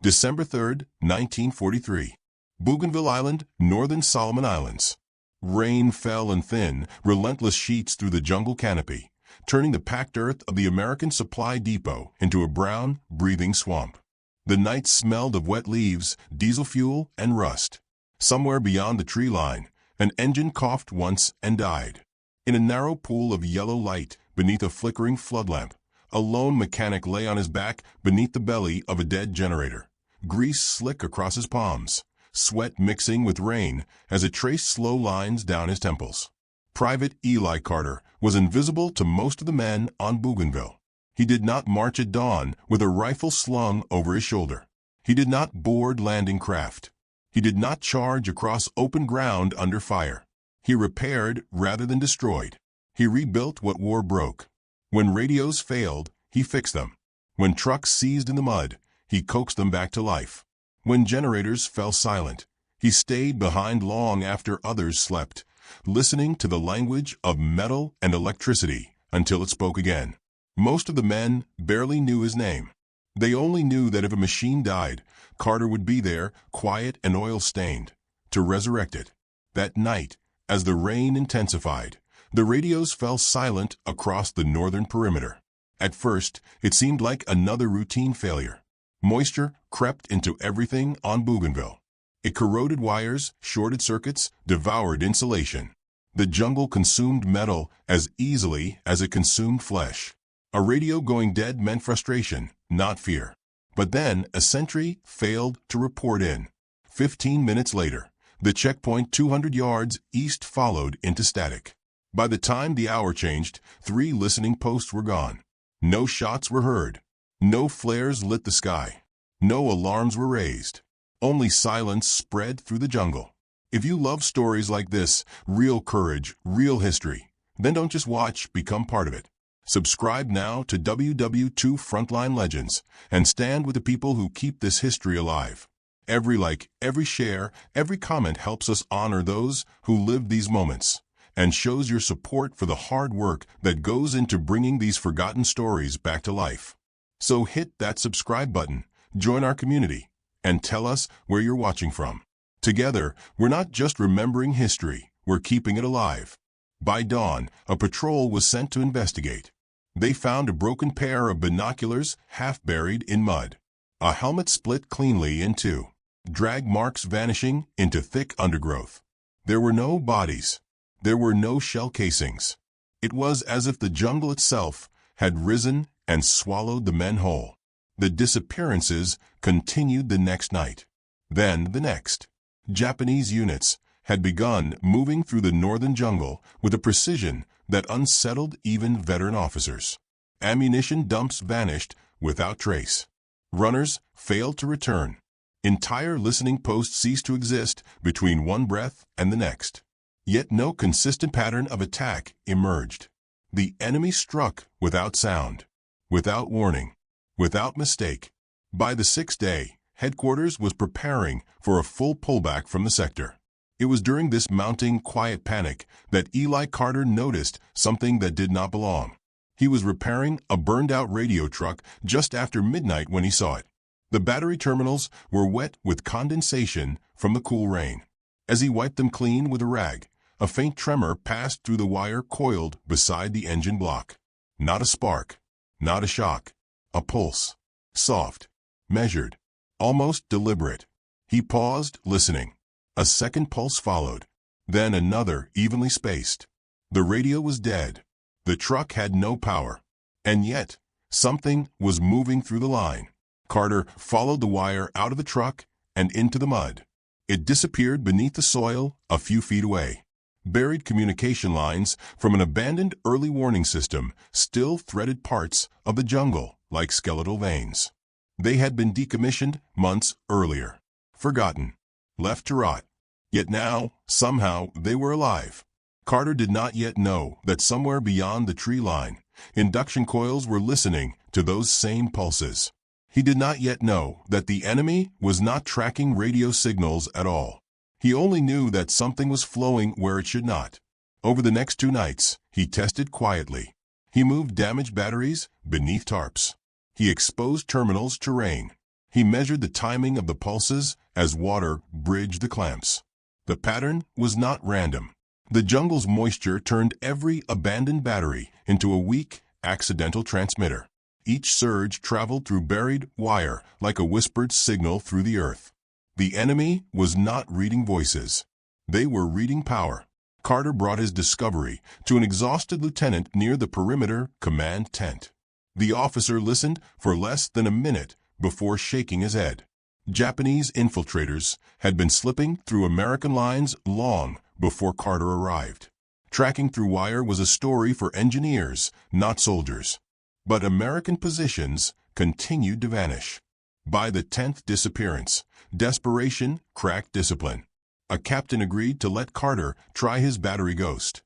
December 3, 1943. Bougainville Island, Northern Solomon Islands. Rain fell in thin, relentless sheets through the jungle canopy, turning the packed earth of the American Supply Depot into a brown, breathing swamp. The night smelled of wet leaves, diesel fuel, and rust. Somewhere beyond the tree line, an engine coughed once and died. In a narrow pool of yellow light, beneath a flickering flood lamp, a lone mechanic lay on his back beneath the belly of a dead generator, grease slick across his palms, sweat mixing with rain as it traced slow lines down his temples. Private Eli Carter was invisible to most of the men on Bougainville. He did not march at dawn with a rifle slung over his shoulder. He did not board landing craft. He did not charge across open ground under fire. He repaired rather than destroyed. He rebuilt what war broke. When radios failed, he fixed them. When trucks seized in the mud, he coaxed them back to life. When generators fell silent, he stayed behind long after others slept, listening to the language of metal and electricity until it spoke again. Most of the men barely knew his name. They only knew that if a machine died, Carter would be there, quiet and oil-stained, to resurrect it. That night, as the rain intensified, the radios fell silent across the northern perimeter. At first, it seemed like another routine failure. Moisture crept into everything on Bougainville. It corroded wires, shorted circuits, devoured insulation. The jungle consumed metal as easily as it consumed flesh. A radio going dead meant frustration, not fear. But then a sentry failed to report in. 15 minutes later, the checkpoint 200 yards east followed into static. By the time the hour changed, 3 listening posts were gone. No shots were heard. No flares lit the sky. No alarms were raised. Only silence spread through the jungle. If you love stories like this, real courage, real history, then don't just watch, become part of it. Subscribe now to WWII Frontline Legends and stand with the people who keep this history alive. Every like, every share, every comment helps us honor those who lived these moments and shows your support for the hard work that goes into bringing these forgotten stories back to life. So hit that subscribe button, join our community, and tell us where you're watching from. Together, we're not just remembering history, we're keeping it alive. By dawn, a patrol was sent to investigate. They found a broken pair of binoculars half buried in mud. A helmet split cleanly in two, drag marks vanishing into thick undergrowth. There were no bodies. There were no shell casings. It was as if the jungle itself had risen and swallowed the men whole. The disappearances continued the next night. Then the next. Japanese units had begun moving through the northern jungle with a precision that unsettled even veteran officers. Ammunition dumps vanished without trace. Runners failed to return. Entire listening posts ceased to exist between one breath and the next. Yet no consistent pattern of attack emerged. The enemy struck without sound, without warning, without mistake. By the 6th day, headquarters was preparing for a full pullback from the sector. It was during this mounting quiet panic that Eli Carter noticed something that did not belong. He was repairing a burned-out radio truck just after midnight when he saw it. The battery terminals were wet with condensation from the cool rain. As he wiped them clean with a rag, a faint tremor passed through the wire coiled beside the engine block. Not a spark, not a shock, a pulse. Soft, measured, almost deliberate. He paused, listening. A second pulse followed, then another evenly spaced. The radio was dead. The truck had no power. And yet, something was moving through the line. Carter followed the wire out of the truck and into the mud. It disappeared beneath the soil a few feet away. Buried communication lines from an abandoned early warning system still threaded parts of the jungle like skeletal veins. They had been decommissioned months earlier, forgotten, left to rot. Yet now, somehow, they were alive. Carter did not yet know that somewhere beyond the tree line, induction coils were listening to those same pulses. He did not yet know that the enemy was not tracking radio signals at all. He only knew that something was flowing where it should not. Over the next 2 nights, he tested quietly. He moved damaged batteries beneath tarps. He exposed terminals to rain. He measured the timing of the pulses as water bridged the clamps. The pattern was not random. The jungle's moisture turned every abandoned battery into a weak, accidental transmitter. Each surge traveled through buried wire like a whispered signal through the earth. The enemy was not reading voices. They were reading power. Carter brought his discovery to an exhausted lieutenant near the perimeter command tent. The officer listened for less than a minute before shaking his head. Japanese infiltrators had been slipping through American lines long before Carter arrived. Tracking through wire was a story for engineers, not soldiers. But American positions continued to vanish. By the 10th disappearance, desperation cracked discipline. A captain agreed to let Carter try his battery ghost.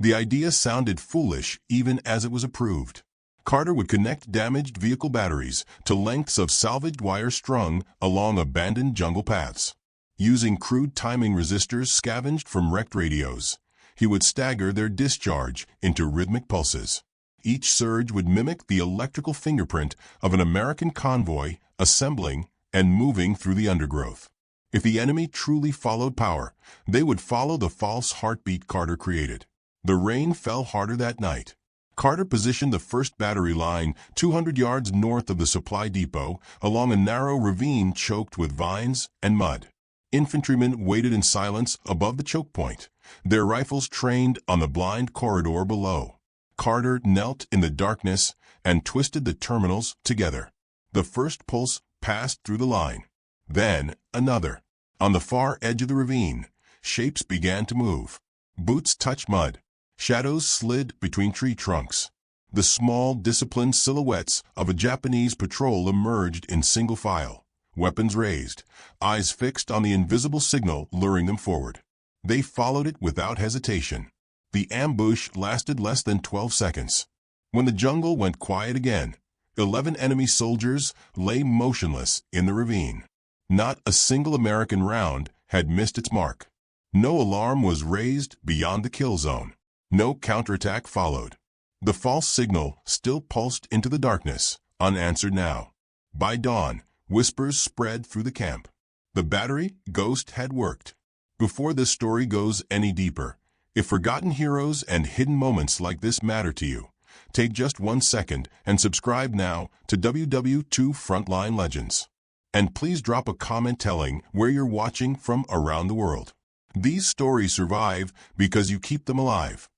The idea sounded foolish even as it was approved. Carter would connect damaged vehicle batteries to lengths of salvaged wire strung along abandoned jungle paths. Using crude timing resistors scavenged from wrecked radios, he would stagger their discharge into rhythmic pulses. Each surge would mimic the electrical fingerprint of an American convoy assembling and moving through the undergrowth. If the enemy truly followed power, they would follow the false heartbeat Carter created. The rain fell harder that night. Carter positioned the first battery line 200 yards north of the supply depot along a narrow ravine choked with vines and mud. Infantrymen waited in silence above the choke point, their rifles trained on the blind corridor below. Carter knelt in the darkness and twisted the terminals together. The first pulse passed through the line. Then another. On the far edge of the ravine, shapes began to move. Boots touched mud. Shadows slid between tree trunks. The small, disciplined silhouettes of a Japanese patrol emerged in single file, weapons raised, eyes fixed on the invisible signal luring them forward. They followed it without hesitation. The ambush lasted less than 12 seconds. When the jungle went quiet again, 11 enemy soldiers lay motionless in the ravine. Not a single American round had missed its mark. No alarm was raised beyond the kill zone. No counterattack followed. The false signal still pulsed into the darkness, unanswered now. By dawn, whispers spread through the camp. The battery ghost had worked. Before this story goes any deeper, if forgotten heroes and hidden moments like this matter to you, take just 1 second and subscribe now to WWII Frontline Legends. And please drop a comment telling where you're watching from around the world. These stories survive because you keep them alive.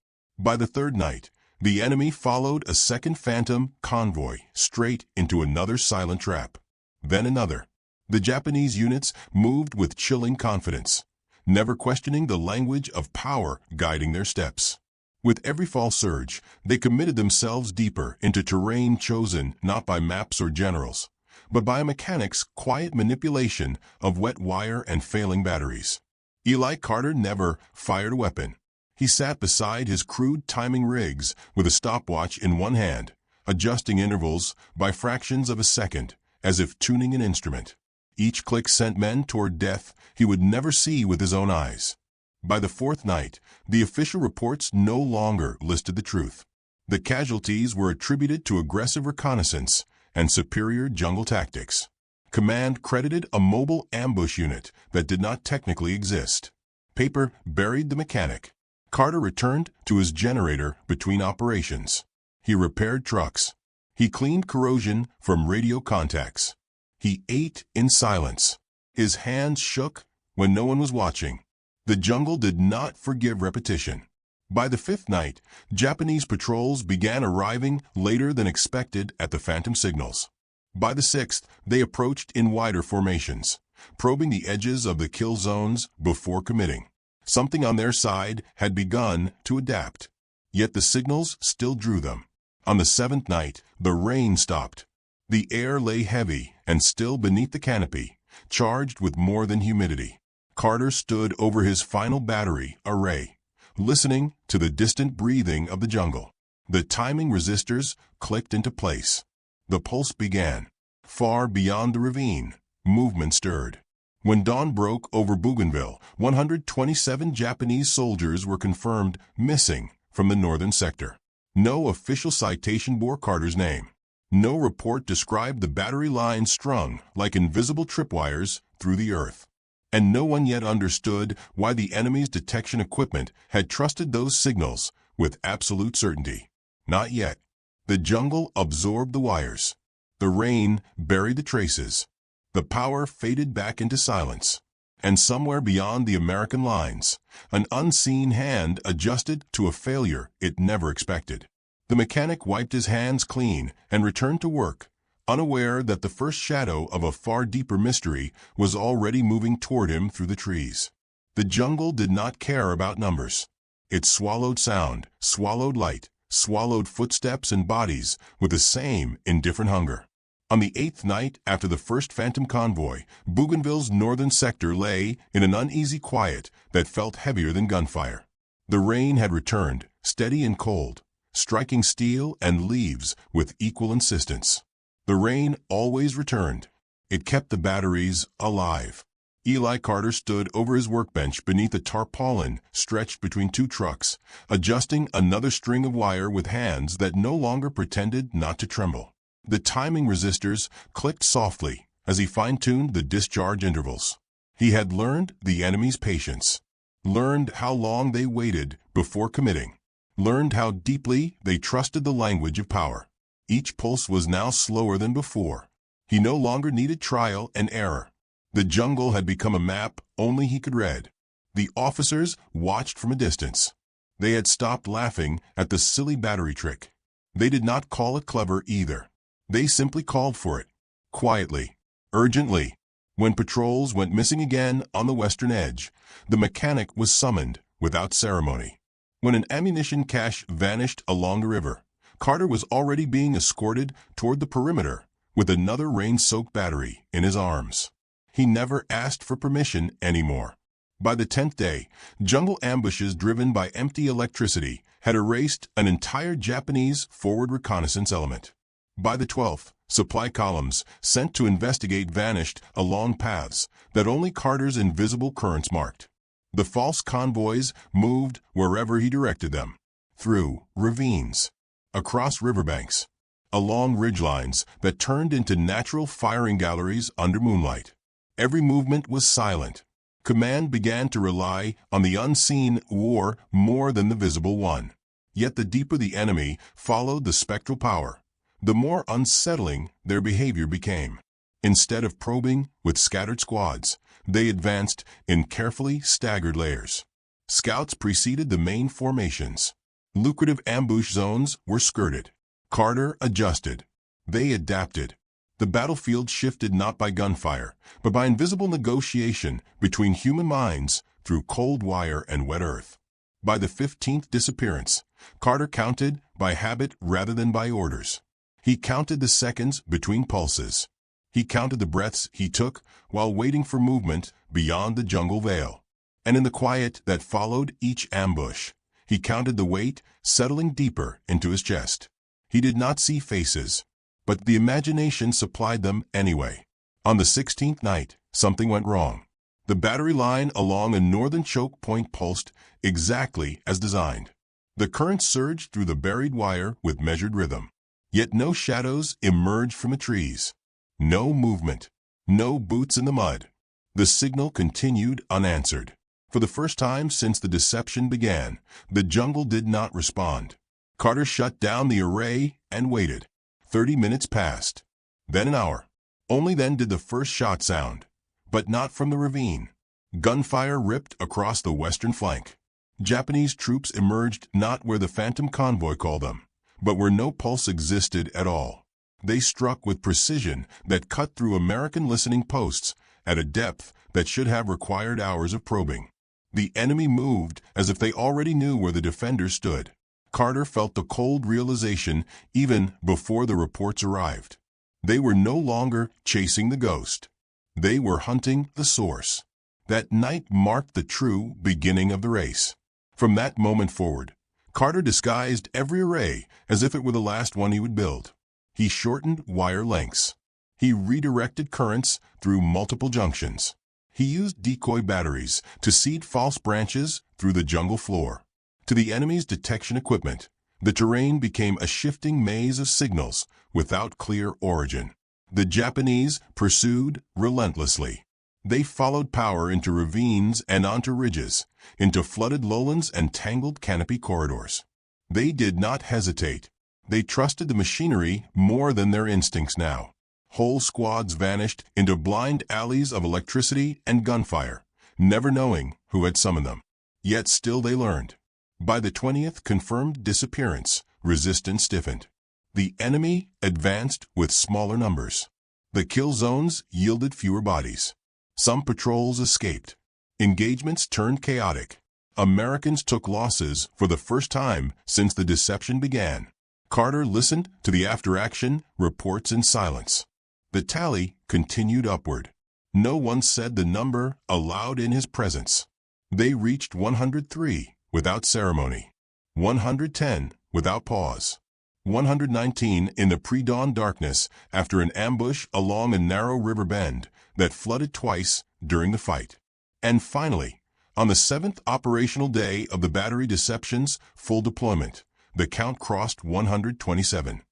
By the third night, the enemy followed a second phantom convoy straight into another silent trap. Then another. The Japanese units moved with chilling confidence, never questioning the language of power guiding their steps. With every fall surge, they committed themselves deeper into terrain chosen not by maps or generals, but by a mechanic's quiet manipulation of wet wire and failing batteries. Eli Carter never fired a weapon. He sat beside his crude timing rigs with a stopwatch in one hand, adjusting intervals by fractions of a second, as if tuning an instrument. Each click sent men toward death he would never see with his own eyes. By the fourth night, the official reports no longer listed the truth. The casualties were attributed to aggressive reconnaissance and superior jungle tactics. Command credited a mobile ambush unit that did not technically exist. Paper buried the mechanic. Carter returned to his generator between operations. He repaired trucks. He cleaned corrosion from radio contacts. He ate in silence. His hands shook when no one was watching. The jungle did not forgive repetition. By the fifth night, Japanese patrols began arriving later than expected at the phantom signals. By the sixth, they approached in wider formations, probing the edges of the kill zones before committing. Something on their side had begun to adapt. Yet the signals still drew them. On the seventh night, the rain stopped. The air lay heavy and still beneath the canopy, charged with more than humidity. Carter stood over his final battery array, listening to the distant breathing of the jungle. The timing resistors clicked into place. The pulse began. Far beyond the ravine, movement stirred. When dawn broke over Bougainville, 127 Japanese soldiers were confirmed missing from the northern sector. No official citation bore Carter's name. No report described the battery lines strung like invisible tripwires through the earth. And no one yet understood why the enemy's detection equipment had trusted those signals with absolute certainty. Not yet. The jungle absorbed the wires. The rain buried the traces. The power faded back into silence. And somewhere beyond the American lines, an unseen hand adjusted to a failure it never expected. The mechanic wiped his hands clean and returned to work, unaware that the first shadow of a far deeper mystery was already moving toward him through the trees. The jungle did not care about numbers. It swallowed sound, swallowed light, swallowed footsteps and bodies with the same indifferent hunger. On the 8th night after the first phantom convoy, Bougainville's northern sector lay in an uneasy quiet that felt heavier than gunfire. The rain had returned, steady and cold, striking steel and leaves with equal insistence. The rain always returned. It kept the batteries alive. Eli Carter stood over his workbench beneath a tarpaulin stretched between two trucks, adjusting another string of wire with hands that no longer pretended not to tremble. The timing resistors clicked softly as he fine-tuned the discharge intervals. He had learned the enemy's patience, learned how long they waited before committing, learned how deeply they trusted the language of power. Each pulse was now slower than before. He no longer needed trial and error. The jungle had become a map only he could read. The officers watched from a distance. They had stopped laughing at the silly battery trick. They did not call it clever either. They simply called for it, quietly, urgently. When patrols went missing again on the western edge, the mechanic was summoned without ceremony. When an ammunition cache vanished along the river, Carter was already being escorted toward the perimeter with another rain-soaked battery in his arms. He never asked for permission anymore. By the 10th day, jungle ambushes driven by empty electricity had erased an entire Japanese forward reconnaissance element. By the 12th, supply columns sent to investigate vanished along paths that only Carter's invisible currents marked. The false convoys moved wherever he directed them, through ravines, across riverbanks, along ridgelines that turned into natural firing galleries under moonlight. Every movement was silent. Command began to rely on the unseen war more than the visible one. Yet the deeper the enemy followed the spectral power, the more unsettling their behavior became. Instead of probing with scattered squads, they advanced in carefully staggered layers. Scouts preceded the main formations. Lucrative ambush zones were skirted. Carter adjusted. They adapted. The battlefield shifted not by gunfire, but by invisible negotiation between human minds through cold wire and wet earth. By the 15th disappearance, Carter counted by habit rather than by orders. He counted the seconds between pulses. He counted the breaths he took while waiting for movement beyond the jungle veil. And in the quiet that followed each ambush, he counted the weight settling deeper into his chest. He did not see faces, but the imagination supplied them anyway. On the 16th night, something went wrong. The battery line along a northern choke point pulsed exactly as designed. The current surged through the buried wire with measured rhythm. Yet no shadows emerged from the trees. No movement. No boots in the mud. The signal continued unanswered. For the first time since the deception began, the jungle did not respond. Carter shut down the array and waited. 30 minutes passed. Then an hour. Only then did the first shot sound. But not from the ravine. Gunfire ripped across the western flank. Japanese troops emerged not where the phantom convoy called them, but where no pulse existed at all. They struck with precision that cut through American listening posts at a depth that should have required hours of probing. The enemy moved as if they already knew where the defenders stood. Carter felt the cold realization even before the reports arrived. They were no longer chasing the ghost. They were hunting the source. That night marked the true beginning of the race. From that moment forward, Carter disguised every array as if it were the last one he would build. He shortened wire lengths. He redirected currents through multiple junctions. He used decoy batteries to seed false branches through the jungle floor. To the enemy's detection equipment, The terrain became a shifting maze of signals without clear origin. The Japanese pursued relentlessly. They followed power into ravines and onto ridges, into flooded lowlands and tangled canopy corridors. They did not hesitate. They trusted the machinery more than their instincts now. Whole squads vanished into blind alleys of electricity and gunfire, never knowing who had summoned them. Yet still they learned. By the 20th confirmed disappearance, resistance stiffened. The enemy advanced with smaller numbers. The kill zones yielded fewer bodies. Some patrols escaped. Engagements turned chaotic. Americans took losses for the first time since the deception began. Carter listened to the after-action reports in silence. The tally continued upward. No one said the number aloud in his presence. They reached 103 without ceremony, 110 without pause, 119 in the pre-dawn darkness after an ambush along a narrow river bend that flooded twice during the fight. And finally, on the 7th operational day of the battery deception's full deployment, the count crossed 127.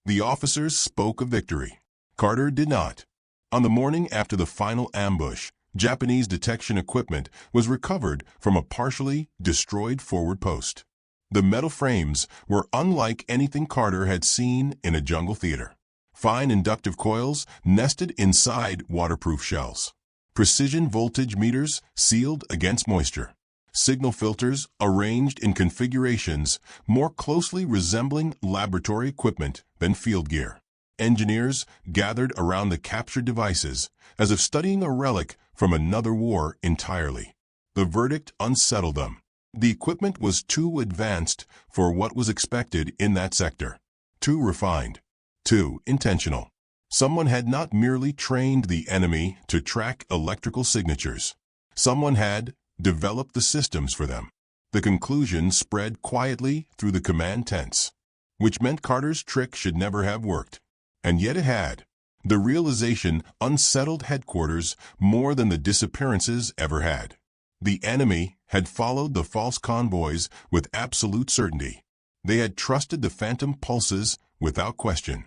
The officers spoke of victory. Carter did not. On the morning after the final ambush, Japanese detection equipment was recovered from a partially destroyed forward post. The metal frames were unlike anything Carter had seen in a jungle theater. Fine inductive coils nested inside waterproof shells. Precision voltage meters sealed against moisture. Signal filters arranged in configurations more closely resembling laboratory equipment than field gear. Engineers gathered around the captured devices as if studying a relic from another war entirely. The verdict unsettled them. The equipment was too advanced for what was expected in that sector. Too refined. Too intentional. Someone had not merely trained the enemy to track electrical signatures. Someone had developed the systems for them. The conclusion spread quietly through the command tents, which meant Carter's trick should never have worked. And yet it had. The realization unsettled headquarters more than the disappearances ever had. The enemy had followed the false convoys with absolute certainty. They had trusted the phantom pulses without question.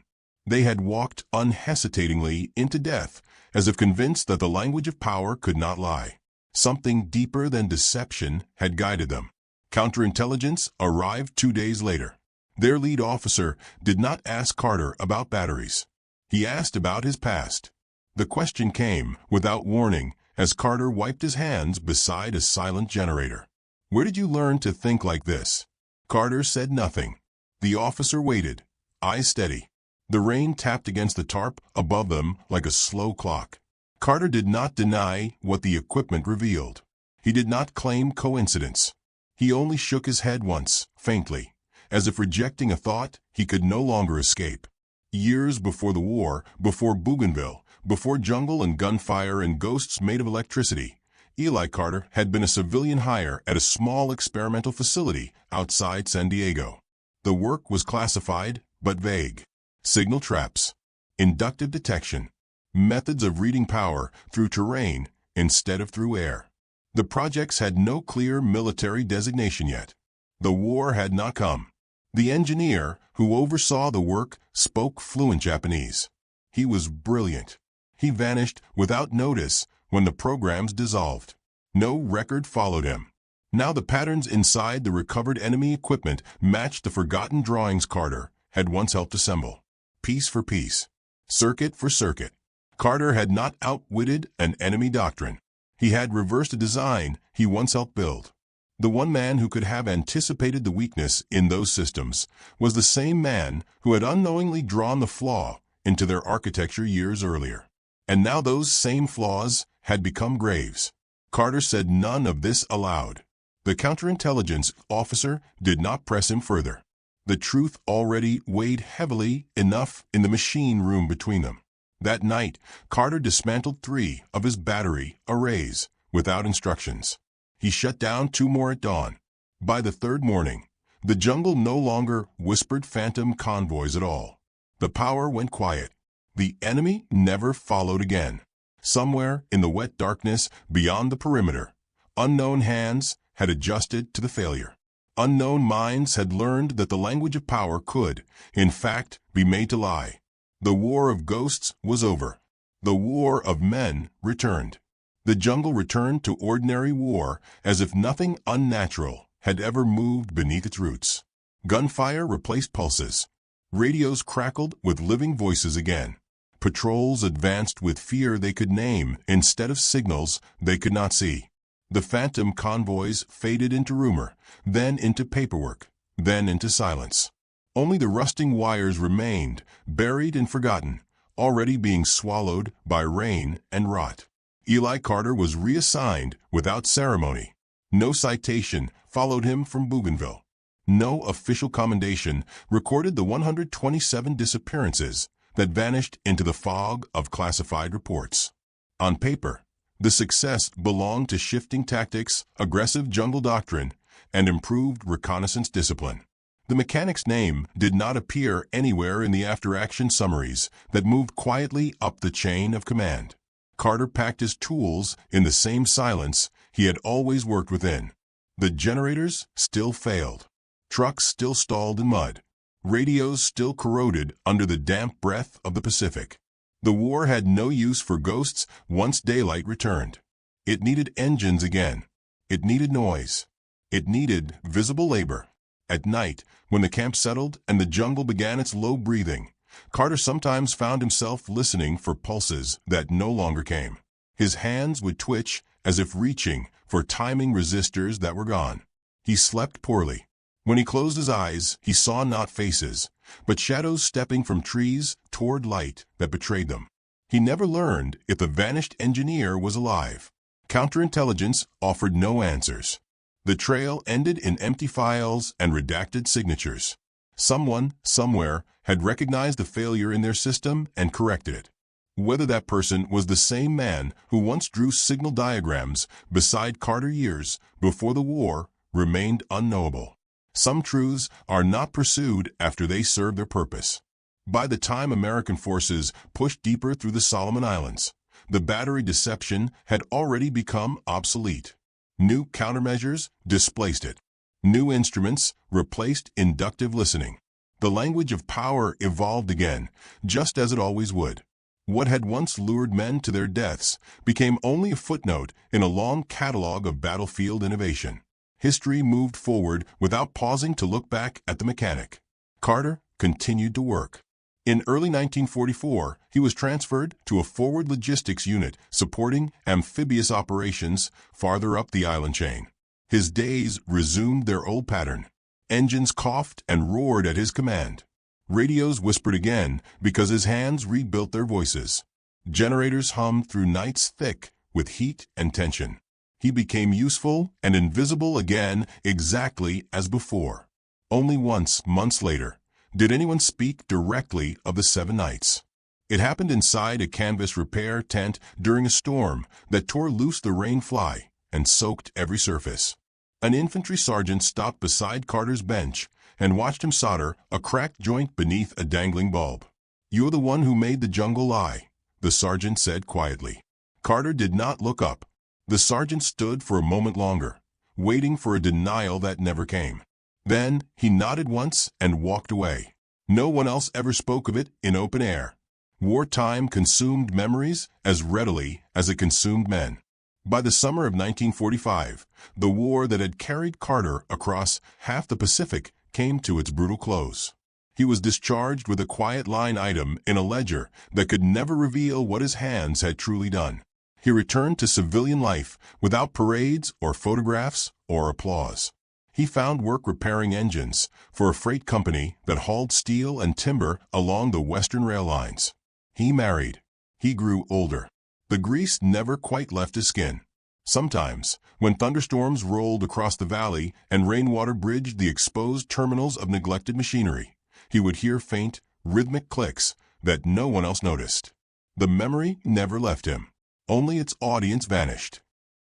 They had walked unhesitatingly into death, as if convinced that the language of power could not lie. Something deeper than deception had guided them. Counterintelligence arrived 2 days later. Their lead officer did not ask Carter about batteries. He asked about his past. The question came without warning as Carter wiped his hands beside a silent generator. "Where did you learn to think like this?" Carter said nothing. The officer waited, eyes steady. The rain tapped against the tarp above them like a slow clock. Carter did not deny what the equipment revealed. He did not claim coincidence. He only shook his head once, faintly, as if rejecting a thought he could no longer escape. Years before the war, before Bougainville, before jungle and gunfire and ghosts made of electricity, Eli Carter had been a civilian hire at a small experimental facility outside San Diego. The work was classified, but vague. Signal traps, inductive detection, methods of reading power through terrain instead of through air. The projects had no clear military designation yet. The war had not come. The engineer who oversaw the work spoke fluent Japanese. He was brilliant. He vanished without notice when the programs dissolved. No record followed him. Now the patterns inside the recovered enemy equipment matched the forgotten drawings Carter had once helped assemble. Piece for piece. Circuit for circuit. Carter had not outwitted an enemy doctrine. He had reversed a design he once helped build. The one man who could have anticipated the weakness in those systems was the same man who had unknowingly drawn the flaw into their architecture years earlier. And now those same flaws had become graves. Carter said none of this aloud. The counterintelligence officer did not press him further. The truth already weighed heavily enough in the machine room between them. That night, Carter dismantled 3 of his battery arrays without instructions. He shut down 2 more at dawn. By the 3rd morning, the jungle no longer whispered phantom convoys at all. The power went quiet. The enemy never followed again. Somewhere in the wet darkness beyond the perimeter, unknown hands had adjusted to the failure. Unknown minds had learned that the language of power could, in fact, be made to lie. The war of ghosts was over. The war of men returned. The jungle returned to ordinary war as if nothing unnatural had ever moved beneath its roots. Gunfire replaced pulses. Radios crackled with living voices again. Patrols advanced with fear they could name instead of signals they could not see. The phantom convoys faded into rumor, then into paperwork, then into silence. Only the rusting wires remained, buried and forgotten, already being swallowed by rain and rot. Eli Carter was reassigned without ceremony. No citation followed him from Bougainville. No official commendation recorded the 127 disappearances that vanished into the fog of classified reports. On paper, the success belonged to shifting tactics, aggressive jungle doctrine, and improved reconnaissance discipline. The mechanic's name did not appear anywhere in the after-action summaries that moved quietly up the chain of command. Carter packed his tools in the same silence he had always worked within. The generators still failed. Trucks still stalled in mud. Radios still corroded under the damp breath of the Pacific. The war had no use for ghosts once daylight returned. It needed engines again. It needed noise. It needed visible labor. At night, when the camp settled and the jungle began its low breathing, Carter sometimes found himself listening for pulses that no longer came. His hands would twitch as if reaching for timing resistors that were gone. He slept poorly. When he closed his eyes, he saw not faces, but shadows stepping from trees toward light that betrayed them. He never learned if the vanished engineer was alive. Counterintelligence offered no answers. The trail ended in empty files and redacted signatures. Someone, somewhere, had recognized the failure in their system and corrected it. Whether that person was the same man who once drew signal diagrams beside Carter years before the war remained unknowable. Some truths are not pursued after they serve their purpose. By the time American forces pushed deeper through the Solomon Islands, the battery deception had already become obsolete. New countermeasures displaced it. New instruments replaced inductive listening. The language of power evolved again, just as it always would. What had once lured men to their deaths became only a footnote in a long catalog of battlefield innovation. History moved forward without pausing to look back at the mechanic. Carter continued to work. In early 1944, he was transferred to a forward logistics unit supporting amphibious operations farther up the island chain. His days resumed their old pattern. Engines coughed and roared at his command. Radios whispered again because his hands rebuilt their voices. Generators hummed through nights thick with heat and tension. He became useful and invisible again exactly as before. Only once, months later, did anyone speak directly of the 7 nights. It happened inside a canvas repair tent during a storm that tore loose the rain fly and soaked every surface. An infantry sergeant stopped beside Carter's bench and watched him solder a cracked joint beneath a dangling bulb. "You're the one who made the jungle lie," the sergeant said quietly. Carter did not look up. The sergeant stood for a moment longer, waiting for a denial that never came. Then he nodded once and walked away. No one else ever spoke of it in open air. Wartime consumed memories as readily as it consumed men. By the summer of 1945, the war that had carried Carter across half the Pacific came to its brutal close. He was discharged with a quiet line item in a ledger that could never reveal what his hands had truly done. He returned to civilian life without parades or photographs or applause. He found work repairing engines for a freight company that hauled steel and timber along the western rail lines. He married. He grew older. The grease never quite left his skin. Sometimes, when thunderstorms rolled across the valley and rainwater bridged the exposed terminals of neglected machinery, he would hear faint, rhythmic clicks that no one else noticed. The memory never left him. Only its audience vanished.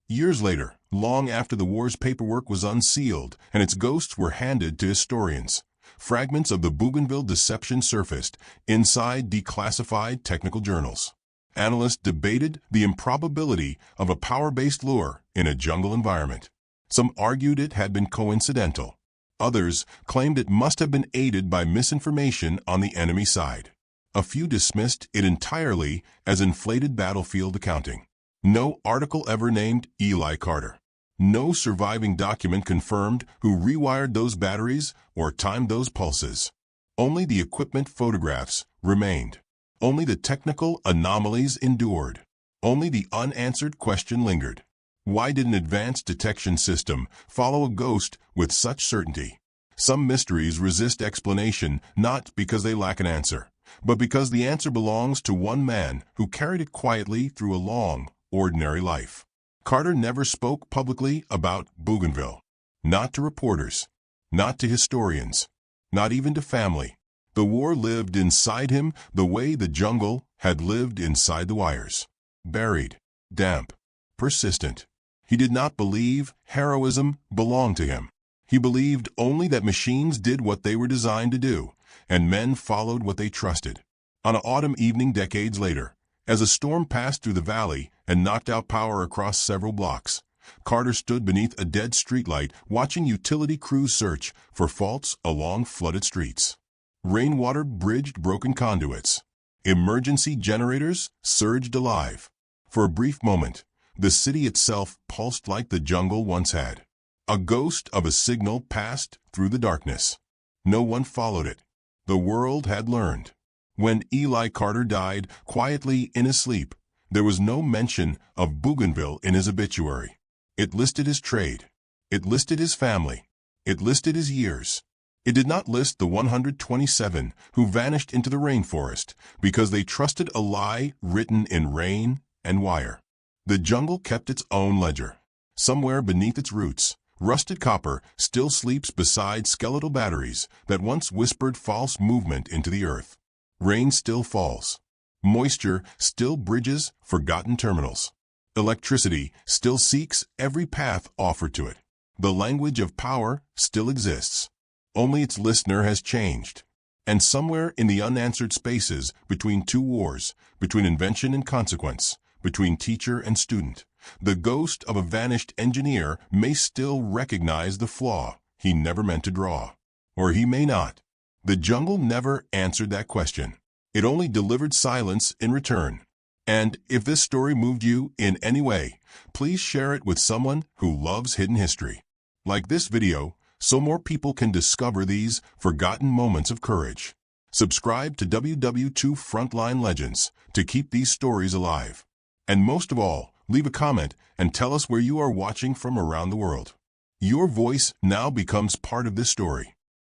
Years later, long after the war's paperwork was unsealed and its ghosts were handed to historians, fragments of the Bougainville deception surfaced inside declassified technical journals. Analysts debated the improbability of a power-based lure in a jungle environment. Some argued it had been coincidental. Others claimed it must have been aided by misinformation on the enemy side. A few dismissed it entirely as inflated battlefield accounting. No article ever named Eli Carter. No surviving document confirmed who rewired those batteries or timed those pulses. Only the equipment photographs remained. Only the technical anomalies endured. Only the unanswered question lingered. Why did an advanced detection system follow a ghost with such certainty? Some mysteries resist explanation not because they lack an answer, but because the answer belongs to one man who carried it quietly through a long, ordinary life. Carter never spoke publicly about Bougainville. Not to reporters, not to historians, not even to family. The war lived inside him the way the jungle had lived inside the wires. Buried, damp, persistent. He did not believe heroism belonged to him. He believed only that machines did what they were designed to do, and men followed what they trusted. On an autumn evening decades later, as a storm passed through the valley and knocked out power across several blocks, Carter stood beneath a dead streetlight watching utility crews search for faults along flooded streets. Rainwater bridged broken conduits. Emergency generators surged alive. For a brief moment, the city itself pulsed like the jungle once had. A ghost of a signal passed through the darkness. No one followed it. The world had learned. When Eli Carter died quietly in his sleep, there was no mention of Bougainville in his obituary. It listed his trade. It listed his family. It listed his years. It did not list the 127 who vanished into the rainforest because they trusted a lie written in rain and wire. The jungle kept its own ledger. Somewhere beneath its roots, rusted copper still sleeps beside skeletal batteries that once whispered false movement into the earth. Rain still falls. Moisture still bridges forgotten terminals. Electricity still seeks every path offered to it. The language of power still exists. Only its listener has changed. And somewhere in the unanswered spaces between two wars, between invention and consequence, between teacher and student, the ghost of a vanished engineer may still recognize the flaw he never meant to draw. Or he may not. The jungle never answered that question. It only delivered silence in return. And if this story moved you in any way, please share it with someone who loves hidden history. Like this video, so more people can discover these forgotten moments of courage. Subscribe to WWII Frontline Legends to keep these stories alive. And most of all, leave a comment and tell us where you are watching from around the world. Your voice now becomes part of this story.